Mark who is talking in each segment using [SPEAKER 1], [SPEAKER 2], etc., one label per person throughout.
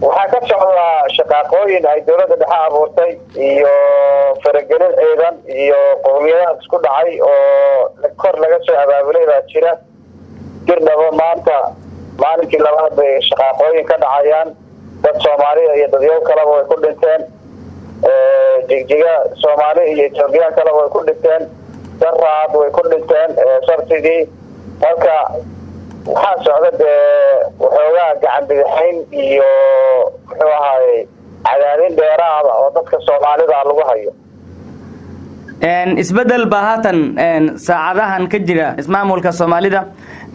[SPEAKER 1] waxaa ka socdaa shaqaaqooyin ay dowladda dhexe abuurtay iyo faragelin ciidan iyo qowmiyadaha isku dhacay oo kor laga soo abaabulay baa jira. Girdhabo maanta maalinkii labaad bay shaqaaqooyin ka dhacayaan. dad Soomaaliya iyo dadyow kaleba way ku dhinteen. Jigjiga Soomaali iyo Itoobiya kaleba way ku dhinteen. Daraad way ku dhinteen Sabtidii. Marka waxaa socda waxoogaa gacan bidixayn iyo muxuu ahaay cadaadin dheeraada oo dadka Soomaalida lagu hayo.
[SPEAKER 2] isbedel baa haatan saacadahan ka jira ismaamulka Soomaalida.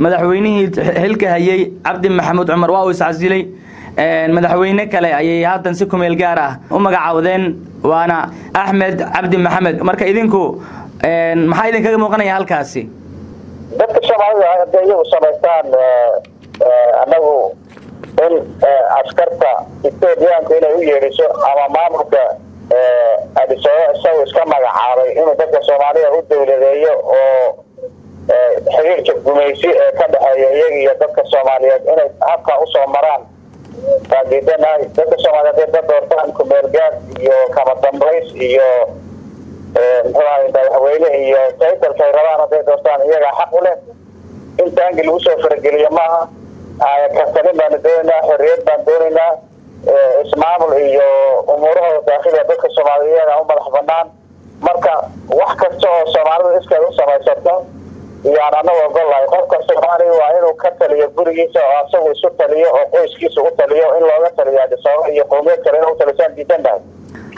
[SPEAKER 2] madaxweynihii xilka hayay Cabdi Maxamuud Cumar waa uu iscasilay. madaxweyne kale ayay haatan si kumeel gaar ah u magacaawdeen waana Axmed Cabdi Maxamed. marka idinku maxaa idin kaga muuqanaya halkaasi?
[SPEAKER 1] dadka Soomaalida haday iyagu samaystaan anagu in askarta Itoobiyaanku inay u yeeriso ama maamulka Addis Ababa iska magacaabay inuu dadka Soomaaliya u dawladeeyo oo xiriirka gumaysi ee ka dhaxeeya iyaga iyo dadka Soomaaliyeed inay habka u soo maraan taadiidanaay dadka Soomaaliyeed dad doortaan ku meelgaad iyo kama dambays iyo madaxweyne iyo taytalkay rabaan haday doortaan iyaga xaq u leh intaan lagu soo farageliyo maaha katalin baan doonaynaa xorriyad baan doonaynaa ismaamul iyo umuurahooda daakhiga dadka Soomaaliyeed u madax banaan. marka wax kasta oo Soomaalida iska u samaysato iyaan anagu ogolahay qofka Soomaali waa inuu ka taliyo gurigiisa oo asagu isu taliyo oo qoyskiisa u taliyo in looga taliyo Addis Ababa iyo qowmiyad kale inuu talisaan diidanay.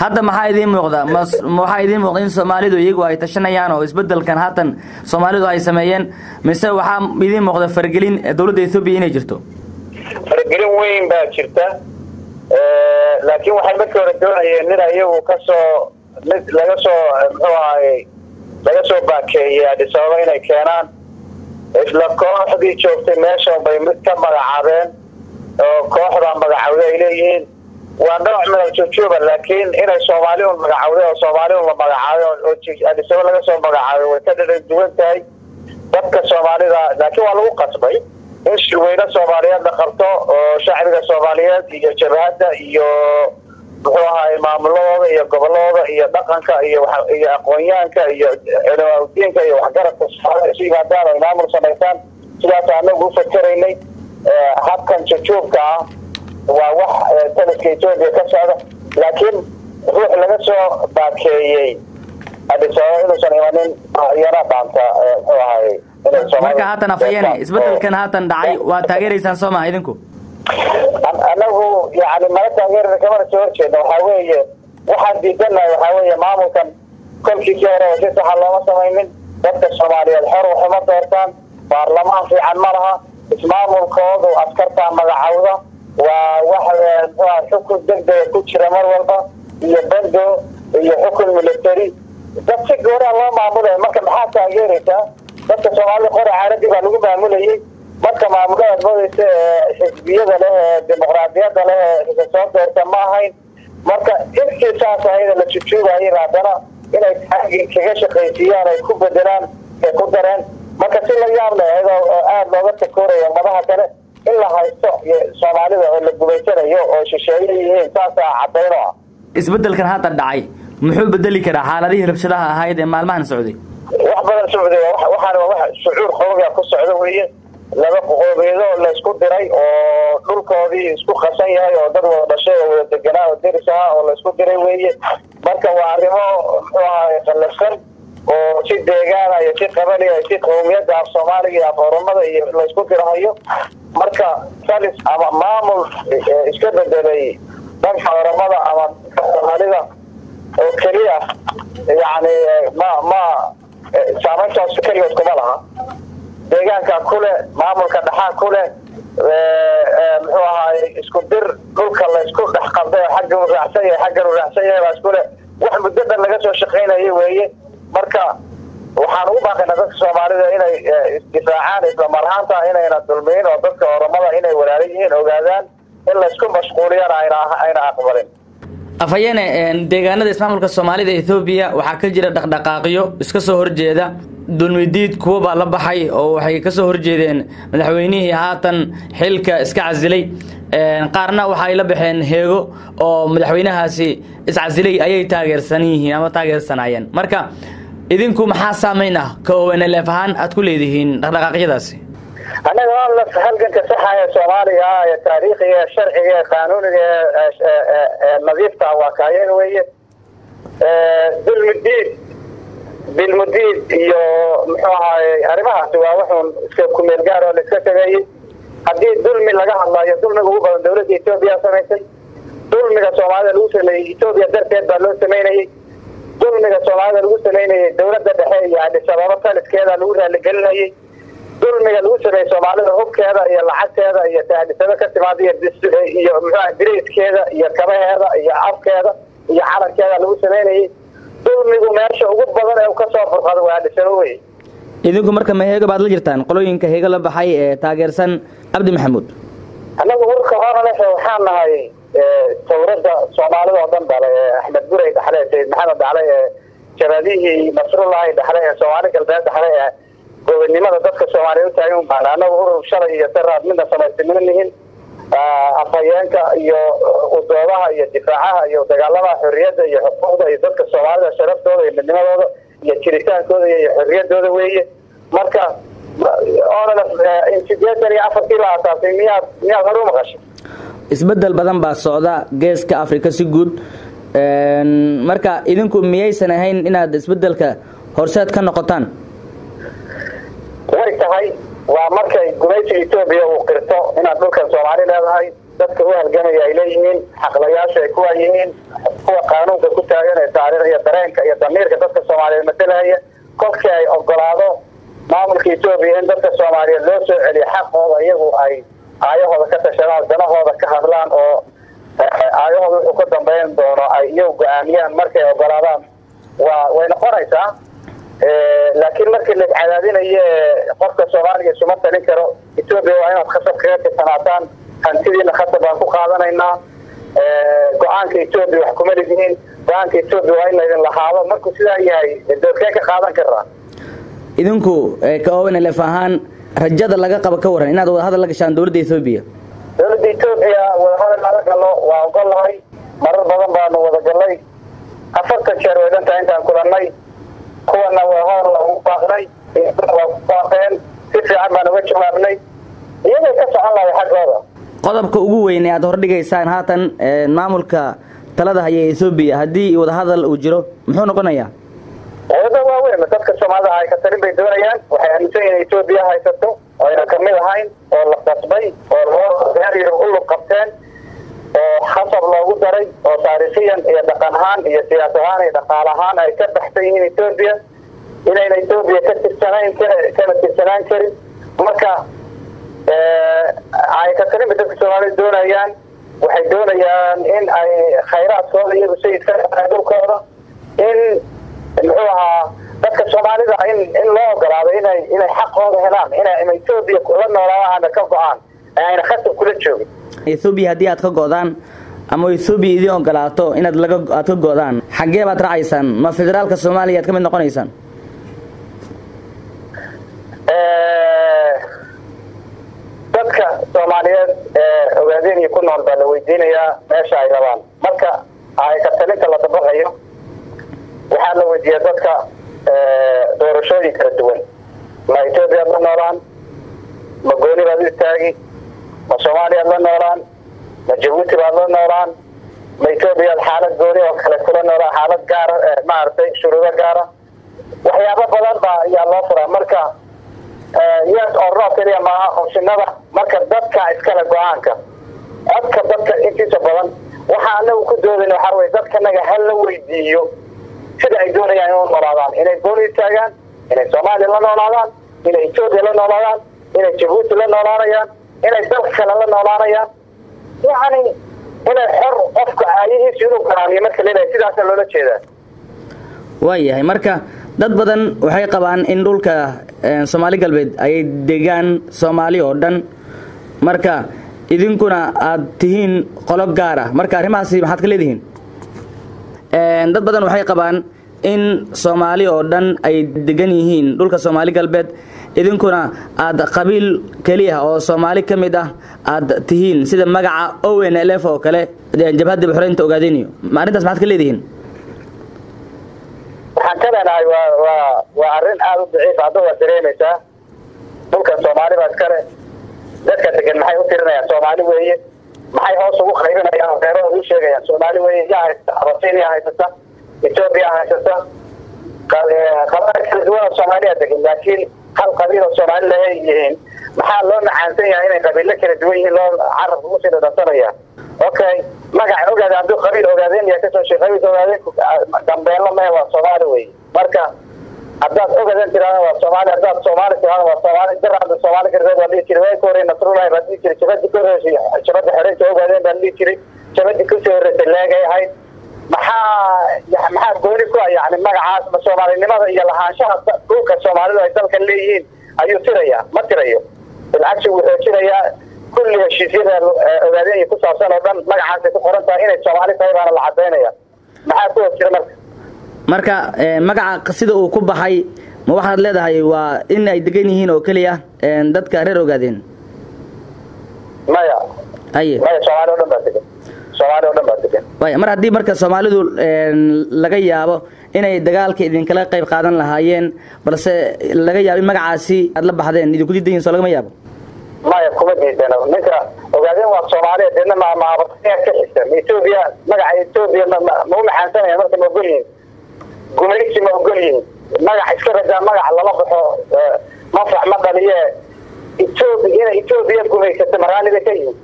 [SPEAKER 2] hadda maxaa idin muuqda in Soomaalidu iyagu ay tashanayaan oo isbedelkan haatan Soomaalidu ay sameeyeen mise waxaa idin muuqda fargelin dawladda Itoobiya inay jirto?
[SPEAKER 1] fargelin weyn baa jirta laakiin waxay markii hore doonayeen in iyagu ka soo laga soo baakeeyay Addis Ababa inay keenaan isla kooxdii joogtay meesha bay mid ka magacaabeen oo kooxda magacawday ay leeyihiin waa nooc min al-jujuba laakiin inay Soomaali u magacawday oo Soomaali la magacaabay oo Addis Ababa laga soo magacaabay way ka duwan tahay dadka Soomaalida laakiin waa lagu qasbay in shirweyne Soomaaliyeed la qabto oo shacbiga Soomaaliyeed iyo jabhadda iyo wuxuu ahaay maamulada iyo gobolada iyo dhaqanka iyo aqoonyahanka iyo cilmiga iyo waxgaradka Soomaaliyeed hadaan ay maamul sameeyaan sidaas anagu u fakaraynay habkan jujuubka waa wax talaka Itoobiya ka socda laakiin ruux laga soo baakeeyay Addis Ababa inuu san imanin yara baanta wuxuu ahaay
[SPEAKER 2] marka haatan afayeen isbedelkan haatan dhacay waa taageeraysaan Soomaaliya idinku?
[SPEAKER 1] anagu yani ma taageerada kamana soo horjeedno waxaa weeye waxaan diidanahay waxaa weeye maamulkan kolkiisii hore si sax looma samaynin dadka Soomaaliyeed xor waxuma doortaan baarlamaan fiican ma laha ismaamulkoodu askarta magacawda waa wax xukun degdeg ku jira mar walba iyo bando iyo xukun military dad si goora loo maamulay marka maxaa taageeraysaa dadka Soomaaliya qora caaladi baa lagu maamulayay marka maamulada boodaysa xisbiyada leh dimuqraadiyadda leh soo doorta ma ahayn marka intiisaas ayada la jujuubayay haddana inay kaga shaqeeyaan ay ku bedelaan ee ku dareen marka si la yaab leh aad looga takooraya madaxa kale in la haysto Soomaalida oo la gubaysanayo oo shisheeye yihiin taas cadeyno
[SPEAKER 2] isbedelkan haatan dhacay muxuu bedeli karaa xaaladihii rabshadaha ahayd ee maalmahan socday?
[SPEAKER 1] wax badan socday waxaan wax shucuur qowmiga ku socda weeye laba qowmiyado la isku diray oo dhulkoodii isku qasan yahay oo dad wada dhashay oo wada deganaa oo deris ah oo la isku diray weeye marka waa arrimo muxuu ahaay qalafsan oo si deegaan iyo si qabali iyo si qowmiyada af Soomaaliga iyo Oromada iyo la isku dirayo marka salis ama maamul iska bedelay dadka Oromada ama Soomaalida oo kaliya yani ma saamayntaas kaliya kuma laha deegaanka kule maamulka dhaxaa kule muxuu ahaay isku dir dhulka la isku dhex qabday xagga u raacsan yahay baa isku leh wax muddadan laga soo shaqeynayay weeye marka waxaan ugu baaqaynaa dadka Soomaalida inay isdifaacaan isla marhaanta inayna dulmiin oo dadka Oromada inay walaalo yihiin ogaadaan in la isku mashquuliyaan ayna aqbalin.
[SPEAKER 2] afayeen deegaanada ismaamulka Soomaalida Itoobiya waxaa ka jira dhaqdhaqaaqyo iska soo horjeeda dulmidiid kuwa baa la baxay oo waxay ka soo horjeedeen madaxweynihii haatan xilka iska casilay qaarna waxa ay la baxeen heego oo madaxweynahaasi iscasilay ayay taageersan yihiin ama taageersanayeen marka idinku maxaa saameyn ah ka ONLF ahaan aad ku leedihiin dhaqdhaqaaqyadaasi
[SPEAKER 1] anaga waan la halganka saxaya Soomaaliya ee taariikhiga sharciga ee qaanuuniga nadiifta waa kaayaga weeye بالمدير iyo muxuu ahaay arimahaasi waa waxun iska ku meel gaar oo la iska sameeyay hadii dulmi laga hadlayo dulmiga ugu badan dawladda Itoobiya sameysay dulmiga Soomaalida lagu sameeyay Itoobiya darteed baa loo sameeyay dulmiga Soomaalida lagu sameeyay dawladda dhexe iyo Addis Ababa taliskeeda lagu raaligelinayay dulmiga lagu sameeyay Soomaalida hubkeeda iyo lacagteeda iyo taadisada ka timaadaya iyo muxuu direyskeeda iyo kabaheeda iyo afkeeda iyo calankeeda lagu sameeyay dulmigu meesha ugu badan ee ka soo burqado waa dhisaway
[SPEAKER 2] idinku marka ma heega baad la jirtaan qolooyinka heega la baxay ee taageersan Cabdi Maxamuud
[SPEAKER 1] anagu warka hore waxaan nahay dawladda Soomaalida oo dhan bale Axmed Guray dhaxlay Sayd Maxamed Daclay jabadihi Nasrullah dhaxlay Soomaali galbeed dhaxlay gobonimada dadka Soomaaliyeed taagan baan anagu urur shalay iyo taraad midna sameeyeen afayeenka iyo udoodaha iyo difaacaha iyo dagaalamaha xorriyadda iyo xuquuqda iyo dadka Soomaalida sharaftooda iyo midnimadooda iyo jiritaankooda iyo xorriyadooda weeye marka intigeetan iyo afartii la asaasay miyaad hore u maqashay
[SPEAKER 2] isbedel badan baa socda geeska Afrika si guud marka idinku miyaysan ahayn inaad isbedelka horseed ka noqotaan
[SPEAKER 1] way tahay waa markay gumaysiga Itoobiya uu qirto inaad dhulkan Soomaali leedahay dadka u halgamaya ay leeyihiin xaqlayaasha ay ku yihiin kuwa qaanuunka ku taagan ee taariikhda iyo dareenka iyo damiirka dadka Soomaaliyeed matalaya kolkii ay ogolaado maamulka Itoobiya in dadka Soomaaliyeed loo soo celiyo xaqooda iyagu ay aayahooda ka tashadaan danahooda ka hadlaan oo aayahooda wuxuu ka dambeyn doono ay iyagu go'aamiyaan markay ogolaadaan way noqonaysaa laakiin markii la cadaadinayo qofka Soomaaliga isuma talin karo Itoobiya waa inaad khasab kaga tirsanaataan hantidiina khasab baan ku qaadanaynaa go'aanka Itoobiya wax kuma leeyihiin go'aanka Itoobiya waa in la lahaado markuu sidaa yahay doorkee ka qaadan karaa
[SPEAKER 2] idinku ka ONLF ahaan rajada laga qabo ka waran inaad wada hadal la gashaan dawladda Itoobiya
[SPEAKER 1] wada hadal laga galo waa ogolahay marar badan baanu wada galay 40 jeer oo dhantaa intaan kulannay kuwana waa lagu baaqnay baaqeen si fiican baan uga jawaabnay iyadoo ka socon lahayd xaggooda
[SPEAKER 2] qodobka ugu weyn ee aad hor dhigaysaan haatan maamulka talada haya Itoobiya hadii wada hadal uu jiro muxuu noqonayaa
[SPEAKER 1] wada waa weyn dadka Soomaalida ay ka talin bay doonayaan waxay aaminsan yihiin Itoobiya haysato oo ay ka mid ahayn oo la qasbay oo loo gaariyo u qabteen oo xasab loogu daray oo taariikhiyan iyo dhaqan ahaan iyo siyaasad ahaan iyo dhaqaale ahaan ay ka baxsan yihiin Itoobiya inay Itoobiya ka tirsanaan karin marka ay ka talin bay dadka Soomaalida doonayaan waxay doonayaan in ay khayraadkooda iyo sayidka dhulkooda in muxuu ahaa dadka Soomaalida in loo ogolaado inay xaqooda helaan inay Itoobiya la noolaadaan ka go'aan ayna khasab kula joogin
[SPEAKER 2] Itoobiya hadii aad ka go'daan ama Itoobiya idin ogolaato inaad aad ka go'daan xagee baad raacaysaan ma federaalka Soomaaliya aad ka mid noqonaysaan
[SPEAKER 1] dadka Soomaaliyeed ogaadeen ku nool baa la weydiinayaa meesha ay rabaan marka ay ka talinta la dabaqayo waxaa la weydiiyaa dadka doorashooyin kala duwan ma Itoobiya la noolaan ma gooni baad istaagi ma Soomaaliya la noolaan ma Djibouti baad la noolaan ma Itoobiya xaalad gooni oo kale kula noolaan xaalad gaar ah maartay shuruudo gaar ah waxyaabo badan baa ayaa loo furaa marka yes oo roobkaliya maaha optionada marka dadka iskala go'aanka dadka intiisa badan waxa anagu ku doodayna waxa weeye dadka naga hal la weydiiyo sida ay doonayaan inay noolaadaan inay gooni taagaan inay Soomaaliya la noolaadaan inay Itoobiya la noolaadaan inay Djibouti la noolaanayaan inay dalka kale la noolaanayaan yani inay xor qofka ayahiisa inuu go'aamiyo marka leeyahay sidaas loola jeedaa
[SPEAKER 2] waayahay marka dad badan waxay qabaan in dhulka Soomaali galbeed ay deegaan Soomaali oo dhan marka idinkuna aad tihiin qolob gaar ah marka arrimahaasi maxaad ka leedihiin dad badan waxay qabaan in Soomaali oo dhan ay degan yihiin dhulka Soomaali galbeed idinkuna aad qabiil kaliya oo Soomaali kamid ah aad tihiin sida magaca ONLF oo kale jabhadda Xoreynta Ogaadeniyo ma arintaas maxaad ka leedihiin
[SPEAKER 1] waxaan ka leenahay waa arrin aad u daciif ah oo dareemaysa dhulka Soomaali baa kale dadka degan maxay u tirinayaan Soomaali weeye maxay hoos ugu qaybinayaan reero u sheegayaan Soomaali weeye yaa Arabsiya haysata Ethiopia haysata qabaa'ilka duwan Soomaaliya degan laakiin hal qabiil oo Soomaali leeyahay maxaa loo macaansan yahay inay qabiilo kala duwan yihiin loo carab ugu sii dhadhansanaya okay magaca ogaada hadduu qabiil ogaadeen iyo kasoo shaqeeyay ogaadeen dambeelo ma waa Soomaali weeye marka haddaad ogaadeen tirada waa Soomaali haddaad Soomaali tirada waa Soomaali darada Soomaali garbeed waa liitir way koorey nasrullahi radii jiray jabadi koorey jabadi xoreynta ogaadeen baa liitiray jabadi ku soo horeysay leegahay maxaa gooni ku yani magacaas ma Soomaalinimada iyo lahaanshaha dhulka Soomaalidu ay dalka leeyihiin ayuu tiraya ma tirayo bilcagsi wuxuu tirayaa kulli heshiisyada ogaadeen ku saabsan oo dhan magacaas ku qoran tahay inay Soomaali tahay baan la cadeynaya maxaa ku jira
[SPEAKER 2] marka magaca sida uu ku baxay ma waxaad leedahay waa in ay degan yihiin oo kaliya dadka reer ogaadeen
[SPEAKER 1] maya Soomaali oo dhan baa degan Soomaali oo dhan baa degan
[SPEAKER 2] mar haddii marka Soomaalidu laga yaabo inay dagaalka idin kala qayb qaadan lahaayeen balse laga yaabo in magacaasi aad la baxdeen idinku diideen soo laga yaabo
[SPEAKER 1] maya kuma diidana ninka ogaadeen waa Soomaali deedna ma abartay ka xigta Ethiopia magaca Ethiopia ma u maxaansanaya marka ma ogolyiin gumaysi ma ogolyiin magaca iska radaa magaca lama baxo manfac ma dhaliye Ethiopia gumaysata maraalida ka yihiin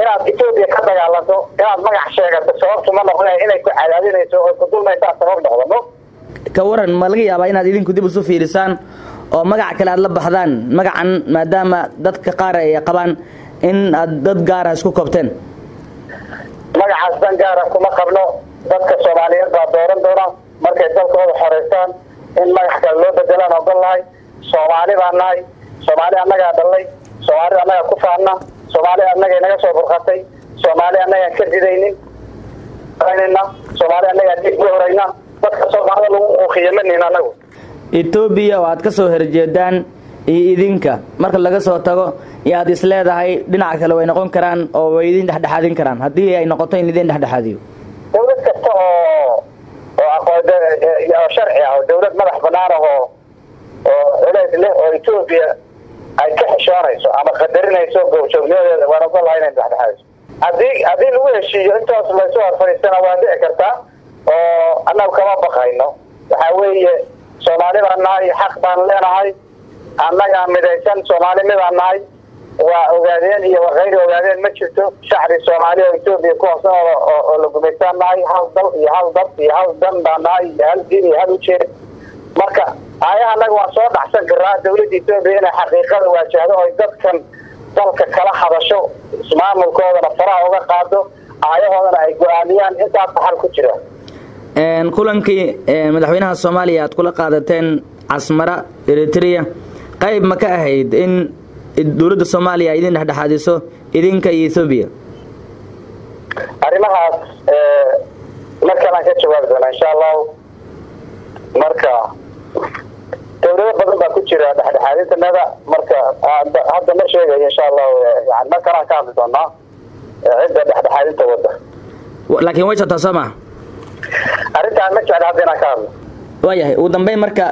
[SPEAKER 1] inaad Ethiopia ka dagaalanto inaad magac sheegato sababtu ma noqonay inay ku cadaadinayso oo ku dulmaysaa sabab noqdo
[SPEAKER 2] ka waran ma laga yaabaa inaad idinku dib u soo fiirisaan oo magac kale aad la baxdaan magacan maadaama dadka qaar ay qabaan in aad dad gaar ah isku koobteen
[SPEAKER 1] magacaas dan gaar ah kuma qabno dadka Soomaaliyeed baa dooran doona markay dalkooda xoreystaan in magac kale loo bedelaan ogolahay Soomaali baan nahay Soomaali annaga dhalay Soomaali annaga ku faana Soomaali annaga inaga soo burqatay Soomaali annaga ka didaynin Soomaali annaga dib u horeyna dadka Soomaalida lagu qiimeeyay anagu
[SPEAKER 2] Ethiopia waad ka soo horjeedaan idinka marka laga soo tago yaad isleedahay dhinaca kale way noqon karaan oo way idin dhaxdhaxadin karaan hadii ay noqoto in idin dhaxdhaxadiyo
[SPEAKER 1] dawlad kasta oo aqoonta sharci ah dawlad madax banaan oo leh oo Ethiopia ay ka xishoonayso ama qadarinayso goobjoognimadeeda waan ogolahay inay dhaxdhaxayso hadii lagu heshiiyo intaas la soo horfariisana waa dhici kartaa oo annagu kama baqayno waxa weeye Soomaali baan nahay xaq baan leenahay annaga midaysan Soomaali midaan nahay waa ogaadeen iyo waqayri ogaadeen ma jirto shacbi Soomaali oo Ethiopia ku hoosan oo la gumaysan nahay hal dal iyo hal dad iyo hal dan baan nahay hal diin iyo hal ujeed marka ayaha anagu waan soo dhaxsan karaa dawladda Ethiopia inay xaqiiqada waajahdo oo dadkan dalka kala hadasho ismaamulkoodana faraha uga qaado ayahoodana ay go'aamiyaan intaas xal ku jira
[SPEAKER 2] kulankii madaxweynaha Soomaaliya aad kula qaadateen Asmara Eritrea qayb ma ka ahayd in dawladda Soomaaliya idin dhaxdhaxadiso idinka iyo Ethiopia
[SPEAKER 1] arimahaas marka aan ka jawaab doono insha Allah marka dawlado badan baa ku jira dhaxdhaxadinta marka hadda ma sheegayo insha Allah yani marka aan ka hadli doonaa cidda dhaxdhaxadinta wada
[SPEAKER 2] laakiin way jirtaa sama
[SPEAKER 1] arintaan ma jecel hadda inaan ka hadlo
[SPEAKER 2] waayahay ugu dambeyn marka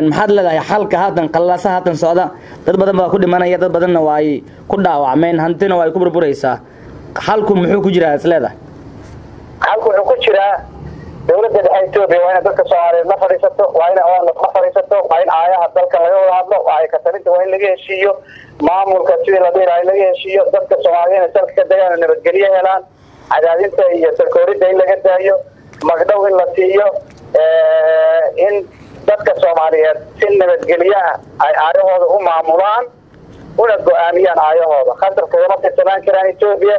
[SPEAKER 2] maxaad leedahay xalka haatan qallasa haatan socda dad badan baa ku dhimanaya dad badanna waa ay ku dhaawacmeen hantina waa ay ku burburaysaa xalku muxuu ku jiraa isleedahay
[SPEAKER 1] xalku wuxuu ku jiraa dawladda dhexe Ethiopia waa in dadka Soomaaliyeed la fariisato waa in la fariisato waa in aayaha dalka laga wada hadlo waa ay ka talinta waa in laga heshiiyo maamulka sidii la diiray laga heshiiyo dadka Soomaaliyeed dalka ka degan nabadgelyo helaan cadaadinta iyo sarkooridda in laga daayo magdhow in la siiyo in dadka Soomaaliyeed si nabadgelyo ay aayahooda u maamulaan una go'aamiyaan aayahooda khatarka ma tirsanaan karaan Ethiopia